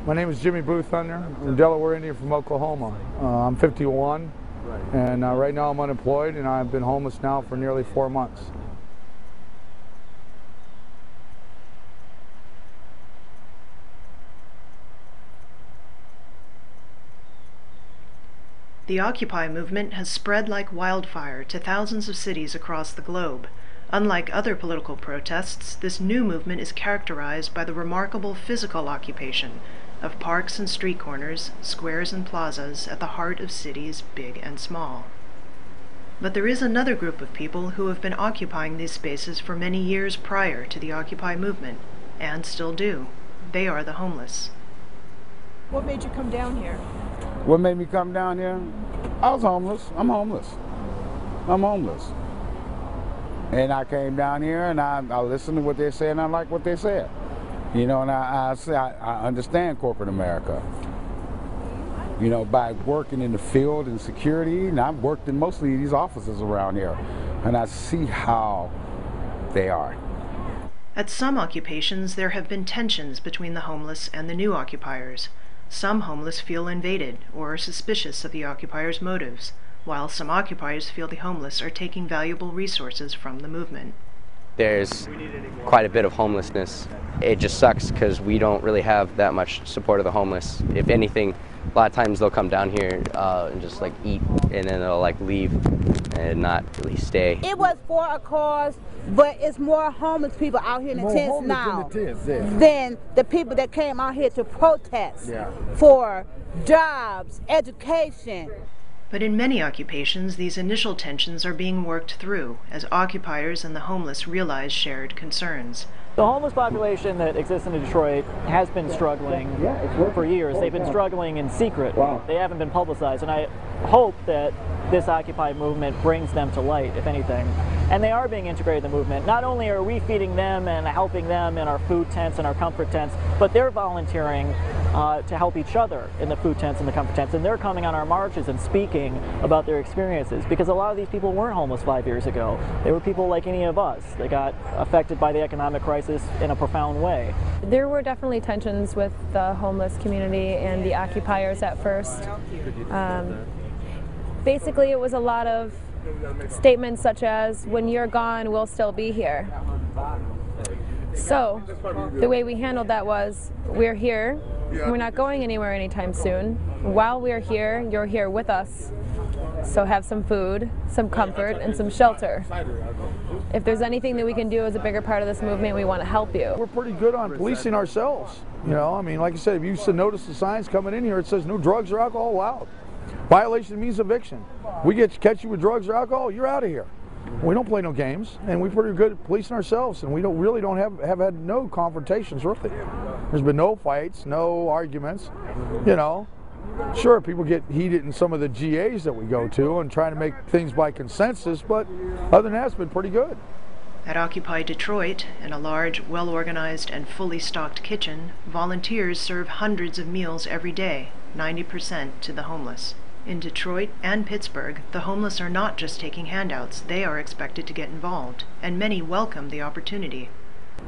My name is Jimmy Blue Thunder. I'm a Delaware Indian from Oklahoma. I'm 51, and right now I'm unemployed, and I've been homeless now for nearly 4 months. The Occupy movement has spread like wildfire to thousands of cities across the globe. Unlike other political protests, this new movement is characterized by the remarkable physical occupation of parks and street corners, squares and plazas at the heart of cities big and small. But there is another group of people who have been occupying these spaces for many years prior to the Occupy movement, and still do. They are the homeless. What made you come down here? What made me come down here? I was homeless. I'm homeless. I'm homeless. And I came down here and I listened to what they said and I like what they said. You know, and I understand corporate America. You know, by working in the field and security, and I've worked in mostly these offices around here, and I see how they are. At some occupations, there have been tensions between the homeless and the new occupiers. Some homeless feel invaded or are suspicious of the occupiers' motives, while some occupiers feel the homeless are taking valuable resources from the movement. There's quite a bit of homelessness. It just sucks because we don't really have that much support of the homeless. If anything, a lot of times they'll come down here and just like eat, and then they'll like leave and not really stay. It was for a cause, but it's more homeless people out here in the tents now than the people that came out here to protest for jobs, education. But in many occupations, these initial tensions are being worked through as occupiers and the homeless realize shared concerns. The homeless population that exists in Detroit has been struggling for years. They've been struggling in secret. They haven't been publicized, and I hope that this Occupy movement brings them to light, if anything. And they are being integrated in the movement. Not only are we feeding them and helping them in our food tents and our comfort tents, but they're volunteering to help each other in the food tents and the comfort tents. And they're coming on our marches and speaking about their experiences, because a lot of these people weren't homeless 5 years ago. They were people like any of us. They got affected by the economic crisis in a profound way. There were definitely tensions with the homeless community and the occupiers at first. Basically, it was a lot of statements such as, when you're gone, we'll still be here. So, the way we handled that was, we're here, we're not going anywhere anytime soon. While we're here, you're here with us. So have some food, some comfort, and some shelter. If there's anything that we can do as a bigger part of this movement, we want to help you. We're pretty good on policing ourselves. You know, I mean, like I said, if you used to notice the signs coming in here, it says no drugs or alcohol allowed. Violation means eviction. We catch you with drugs or alcohol, you're out of here. We don't play no games, and we're pretty good at policing ourselves, and we don't have had no confrontations, really. There's been no fights, no arguments, you know. Sure, people get heated in some of the GAs that we go to and trying to make things by consensus, but other than that, it's been pretty good. At Occupy Detroit, in a large, well-organized and fully stocked kitchen, volunteers serve hundreds of meals every day, 90% to the homeless. In Detroit and Pittsburgh, the homeless are not just taking handouts, they are expected to get involved, and many welcome the opportunity.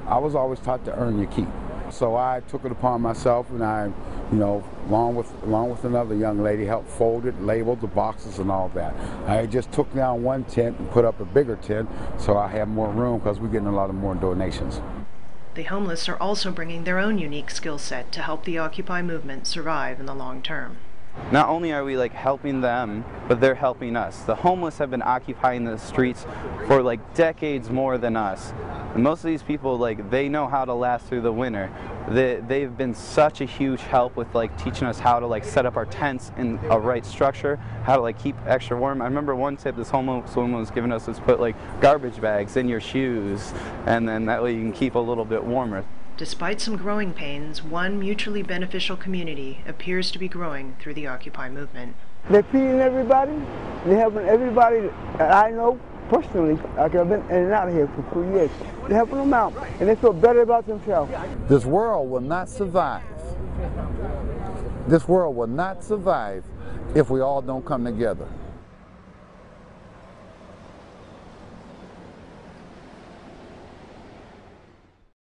I was always taught to earn your keep. So I took it upon myself, and I, you know, along with another young lady, helped fold it, labeled the boxes and all that. I just took down one tent and put up a bigger tent so I have more room, because we're getting a lot of more donations. The homeless are also bringing their own unique skill set to help the Occupy movement survive in the long term. Not only are we like helping them, but they're helping us. The homeless have been occupying the streets for like decades more than us. And most of these people, like, they know how to last through the winter. They've been such a huge help with like teaching us how to like set up our tents in a right structure, how to like keep extra warm. I remember one tip this homeless woman was giving us was put like garbage bags in your shoes, and then that way you can keep a little bit warmer. Despite some growing pains, one mutually beneficial community appears to be growing through the Occupy movement. They're feeding everybody. They're helping everybody that I know personally. I've been in and out of here for 2 years. They're helping them out, and they feel better about themselves. This world will not survive. This world will not survive if we all don't come together.